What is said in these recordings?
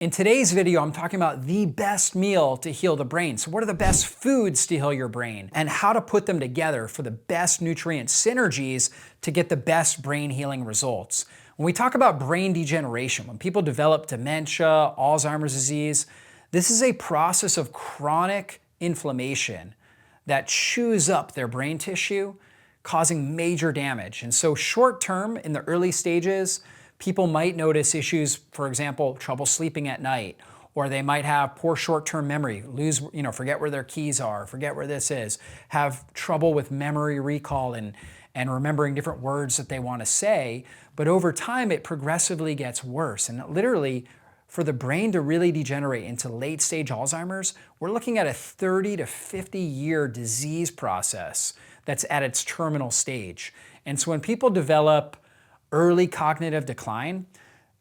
In today's video, I'm talking about the best meal to heal the brain. So what are the best foods to heal your brain and how to put them together for the best nutrient synergies to get the best brain healing results. When we talk about brain degeneration, when people develop dementia, Alzheimer's disease, this is a process of chronic inflammation that chews up their brain tissue, causing major damage. And so short term, in the early stages, people might notice issues, for example, trouble sleeping at night, or they might have poor short-term memory, forget where their keys are, forget where this is, have trouble with memory recall and remembering different words that they want to say. But over time, it progressively gets worse. And literally, for the brain to really degenerate into late-stage Alzheimer's, we're looking at a 30 to 50-year disease process that's at its terminal stage. And so when people develop early cognitive decline,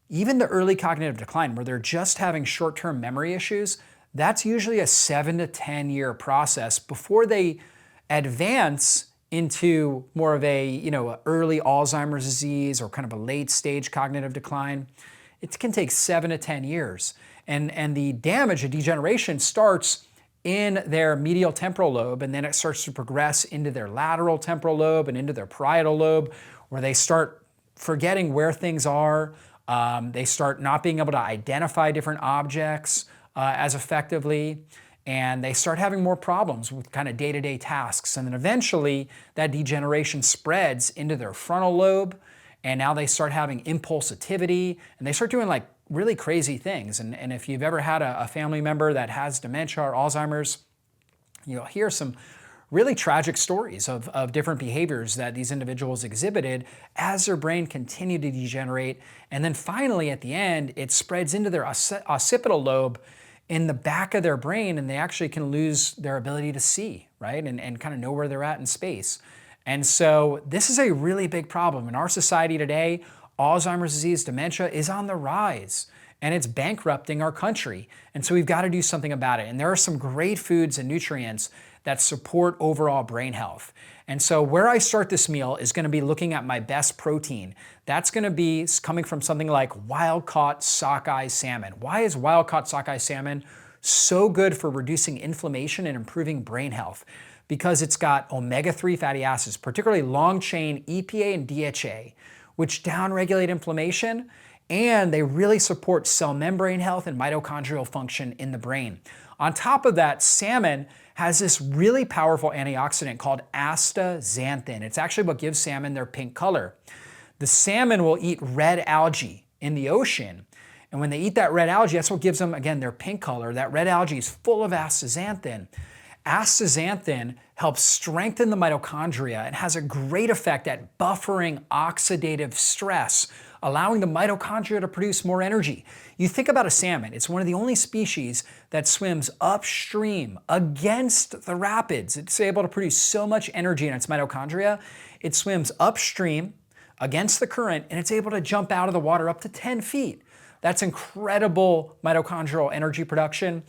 even the early cognitive decline where they're just having short-term memory issues, that's usually a 7 to 10 year process before they advance into more of a early Alzheimer's disease or kind of a late stage cognitive decline. It can take 7 to 10 years. And the damage, the degeneration starts in their medial temporal lobe, and then it starts to progress into their lateral temporal lobe and into their parietal lobe, where they start forgetting where things are. They start not being able to identify different objects as effectively, and they start having more problems with kind of day-to-day tasks. And then eventually that degeneration spreads into their frontal lobe, and now they start having impulsivity, and they start doing like really crazy things. And if you've ever had a family member that has dementia or Alzheimer's, you'll hear some really tragic stories of different behaviors that these individuals exhibited as their brain continued to degenerate. And then finally, at the end, it spreads into their occipital lobe in the back of their brain, and they actually can lose their ability to see, right? And kind of know where they're at in space. And so this is a really big problem. In our society today, Alzheimer's disease, dementia is on the rise, and it's bankrupting our country. And so we've got to do something about it. And there are some great foods and nutrients that support overall brain health. And so where I start this meal is going to be looking at my best protein. That's going to be coming from something like wild-caught sockeye salmon. Why is wild-caught sockeye salmon so good for reducing inflammation and improving brain health? Because it's got omega-3 fatty acids, particularly long-chain EPA and DHA, which downregulate inflammation, and they really support cell membrane health and mitochondrial function in the brain. On top of that, salmon has this really powerful antioxidant called astaxanthin. It's actually what gives salmon their pink color. The salmon will eat red algae in the ocean, and when they eat that red algae, that's what gives them, again, their pink color. That red algae is full of astaxanthin. Astaxanthin helps strengthen the mitochondria and has a great effect at buffering oxidative stress, allowing the mitochondria to produce more energy. You think about a salmon, it's one of the only species that swims upstream against the rapids. It's able to produce so much energy in its mitochondria. It swims upstream against the current, and it's able to jump out of the water up to 10 feet. That's incredible mitochondrial energy production.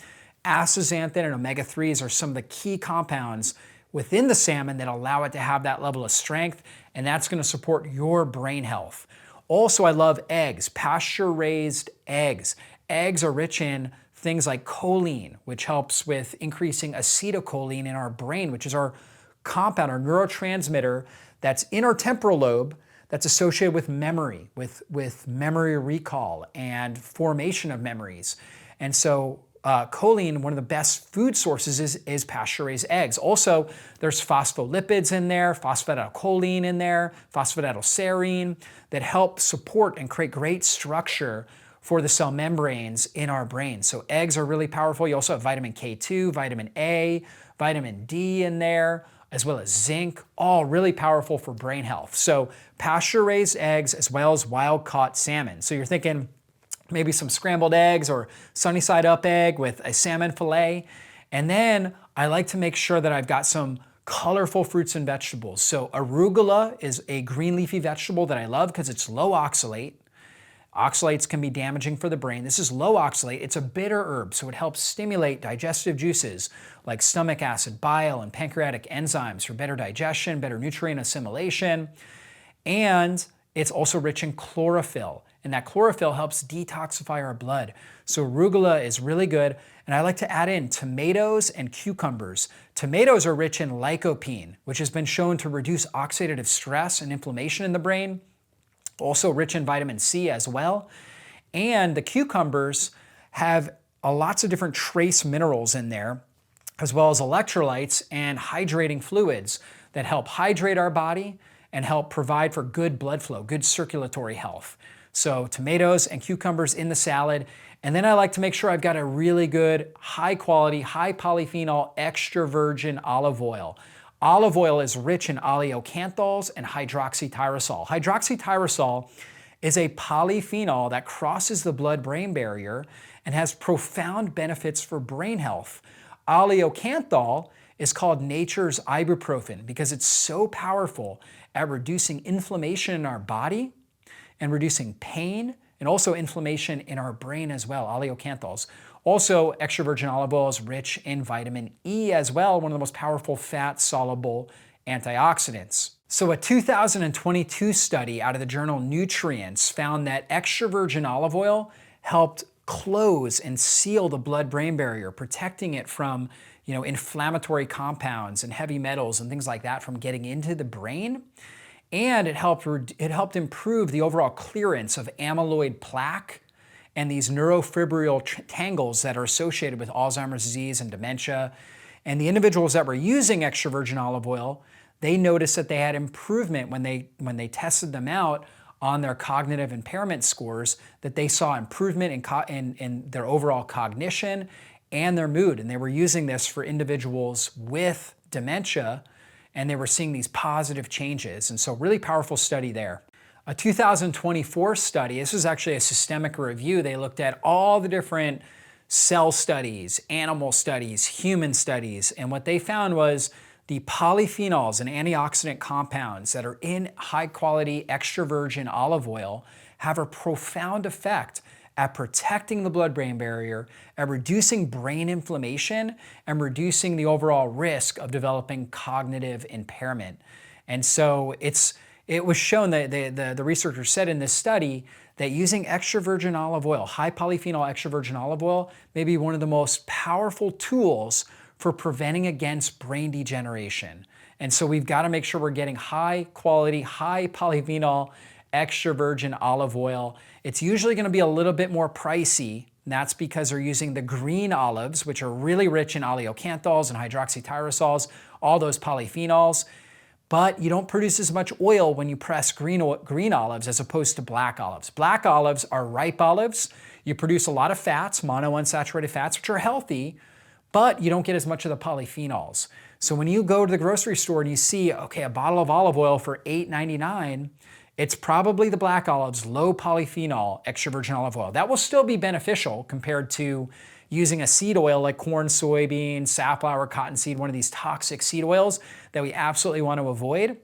Astaxanthin and omega-3s are some of the key compounds within the salmon that allow it to have that level of strength, and that's going to support your brain health. Also, I love eggs, pasture-raised eggs. Eggs are rich in things like choline, which helps with increasing acetylcholine in our brain, which is our compound, our neurotransmitter that's in our temporal lobe that's associated with memory, with memory recall and formation of memories. And so choline, one of the best food sources is pasture-raised eggs. Also, there's phospholipids in there, phosphatidylcholine in there, phosphatidylserine, that help support and create great structure for the cell membranes in our brain. So eggs are really powerful. You also have vitamin K2, vitamin A, vitamin D in there, as well as zinc, all really powerful for brain health. So pasture-raised eggs as well as wild-caught salmon. So you're thinking, maybe some scrambled eggs or sunny side up egg with a salmon fillet. And then I like to make sure that I've got some colorful fruits and vegetables. So arugula is a green leafy vegetable that I love because it's low oxalate. Oxalates can be damaging for the brain. This is low oxalate. It's a bitter herb, so it helps stimulate digestive juices like stomach acid, bile, and pancreatic enzymes for better digestion, better nutrient assimilation. And it's also rich in chlorophyll. and that chlorophyll helps detoxify our blood. So arugula is really good, and I like to add in tomatoes and cucumbers. Tomatoes are rich in lycopene, which has been shown to reduce oxidative stress and inflammation in the brain. Also rich in vitamin C as well. And the cucumbers have lots of different trace minerals in there, as well as electrolytes and hydrating fluids that help hydrate our body and help provide for good blood flow, good circulatory health. So tomatoes and cucumbers in the salad. And then I like to make sure I've got a really good, high quality, high polyphenol, extra virgin olive oil. Olive oil is rich in oleocanthols and hydroxytyrosol. Hydroxytyrosol is a polyphenol that crosses the blood-brain barrier and has profound benefits for brain health. Oleocanthol is called nature's ibuprofen because it's so powerful at reducing inflammation in our body and reducing pain and also inflammation in our brain as well, oleocanthols. Also, extra virgin olive oil is rich in vitamin E as well, one of the most powerful fat-soluble antioxidants. So a 2022 study out of the journal Nutrients found that extra virgin olive oil helped close and seal the blood-brain barrier, protecting it from inflammatory compounds and heavy metals and things like that from getting into the brain. And it helped improve the overall clearance of amyloid plaque and these neurofibril tangles that are associated with Alzheimer's disease and dementia. And the individuals that were using extra virgin olive oil, they noticed that they had improvement when they tested them out on their cognitive impairment scores, that they saw improvement in their overall cognition and their mood. And they were using this for individuals with dementia, and they were seeing these positive changes. And so really powerful study there. A 2024 study, this was actually a systemic review. They looked at all the different cell studies, animal studies, human studies, and what they found was the polyphenols and antioxidant compounds that are in high quality extra virgin olive oil have a profound effect at protecting the blood-brain barrier, at reducing brain inflammation, and reducing the overall risk of developing cognitive impairment. And so it was shown that the researchers said in this study that using extra virgin olive oil, high polyphenol extra virgin olive oil, may be one of the most powerful tools for preventing against brain degeneration. And so we've got to make sure we're getting high quality, high polyphenol extra virgin olive oil. It's usually going to be a little bit more pricey, and that's because they're using the green olives, which are really rich in oleocanthols and hydroxytyrosols, all those polyphenols. But you don't produce as much oil when you press green olives as opposed to black olives. Black olives are ripe olives. You produce a lot of fats, monounsaturated fats, which are healthy, but you don't get as much of the polyphenols. So when you go to the grocery store and you see, okay, a bottle of olive oil for $8.99, it's probably the black olives, low polyphenol, extra virgin olive oil. That will still be beneficial compared to using a seed oil like corn, soybean, safflower, cottonseed, one of these toxic seed oils that we absolutely want to avoid.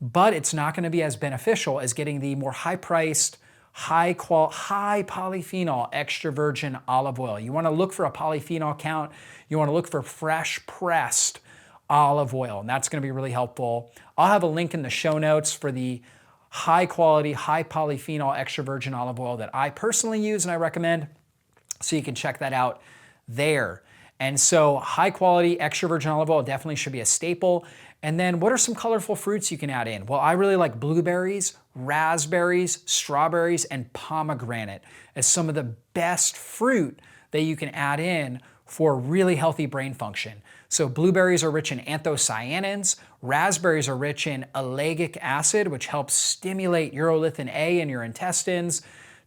But it's not going to be as beneficial as getting the more high-priced, high polyphenol extra virgin olive oil. You want to look for a polyphenol count. You want to look for fresh pressed olive oil, and that's going to be really helpful. I'll have a link in the show notes for the high quality, high polyphenol extra virgin olive oil that I personally use and I recommend. So you can check that out there. And so high quality extra virgin olive oil definitely should be a staple. And then what are some colorful fruits you can add in? Well, I really like blueberries, raspberries, strawberries, and pomegranate as some of the best fruit that you can add in for really healthy brain function. So blueberries are rich in anthocyanins, raspberries are rich in ellagic acid, which helps stimulate urolithin A in your intestines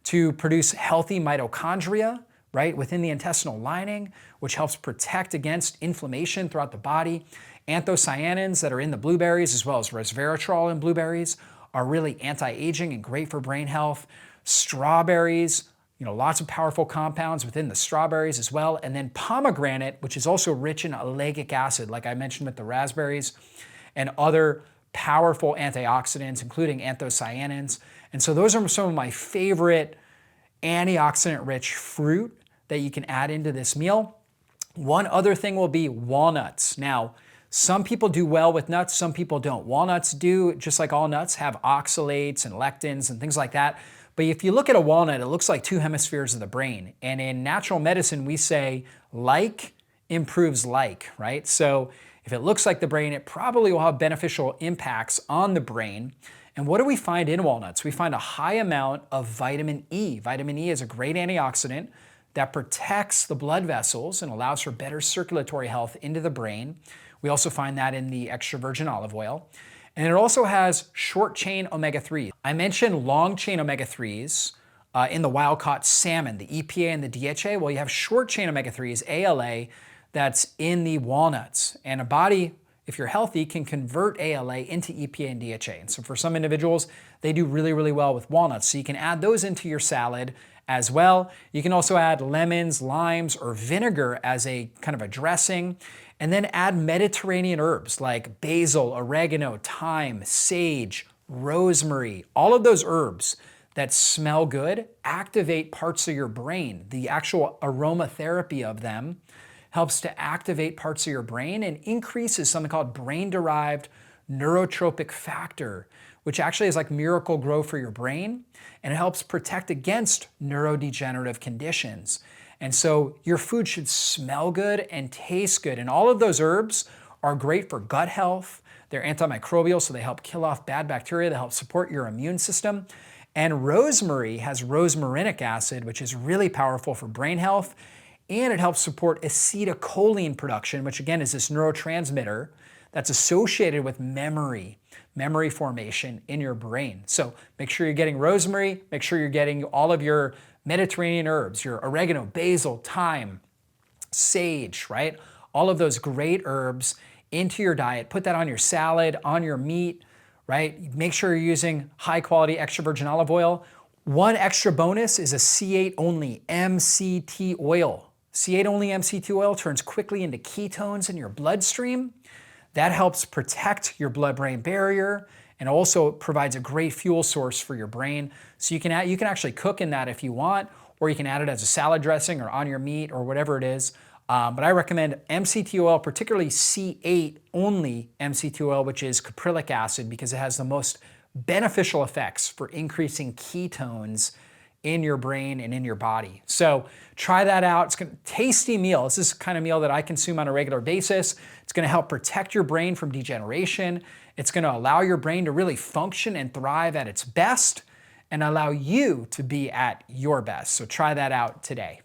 to produce healthy mitochondria, right, within the intestinal lining, which helps protect against inflammation throughout the body. Anthocyanins that are in the blueberries, as well as resveratrol in blueberries, are really anti-aging and great for brain health. Strawberries, lots of powerful compounds within the strawberries as well. And then pomegranate, which is also rich in ellagic acid, like I mentioned with the raspberries, and other powerful antioxidants, including anthocyanins. And so those are some of my favorite antioxidant-rich fruit that you can add into this meal. One other thing will be walnuts. Now, some people do well with nuts, some people don't. Walnuts do, just like all nuts, have oxalates and lectins and things like that. But if you look at a walnut, it looks like two hemispheres of the brain. And in natural medicine, we say like improves like, right? So if it looks like the brain, it probably will have beneficial impacts on the brain. And what do we find in walnuts? We find a high amount of vitamin E. Vitamin E is a great antioxidant that protects the blood vessels and allows for better circulatory health into the brain. We also find that in the extra virgin olive oil. And it also has short chain omega-3. I mentioned long chain omega-3s in the wild-caught salmon, the EPA and the DHA. Well, you have short chain omega-3s, ALA, that's in the walnuts. And a body, if you're healthy, can convert ALA into EPA and DHA. And so for some individuals, they do really, really well with walnuts. So you can add those into your salad as well. You can also add lemons, limes, or vinegar as a kind of a dressing. And then add Mediterranean herbs like basil, oregano, thyme, sage, rosemary. All of those herbs that smell good activate parts of your brain. The actual aromatherapy of them helps to activate parts of your brain and increases something called brain-derived neurotropic factor, which actually is like miracle grow for your brain, and it helps protect against neurodegenerative conditions. And so your food should smell good and taste good. And all of those herbs are great for gut health. They're antimicrobial, so they help kill off bad bacteria. They help support your immune system. And rosemary has rosmarinic acid, which is really powerful for brain health. And it helps support acetylcholine production, which again is this neurotransmitter that's associated with memory formation in your brain. So make sure you're getting rosemary, make sure you're getting all of your Mediterranean herbs, your oregano, basil, thyme, sage, right? All of those great herbs into your diet. Put that on your salad, on your meat, right? Make sure you're using high quality extra virgin olive oil. One extra bonus is a C8 only MCT oil. C8 only MCT oil turns quickly into ketones in your bloodstream. That helps protect your blood-brain barrier and also provides a great fuel source for your brain. So you can actually cook in that if you want, or you can add it as a salad dressing or on your meat or whatever it is. But I recommend MCT oil, particularly C8 only MCT oil, which is caprylic acid, because it has the most beneficial effects for increasing ketones in your brain and in your body. So try that out. It's a tasty meal. This is the kind of meal that I consume on a regular basis. It's gonna help protect your brain from degeneration. It's gonna allow your brain to really function and thrive at its best and allow you to be at your best. So try that out today.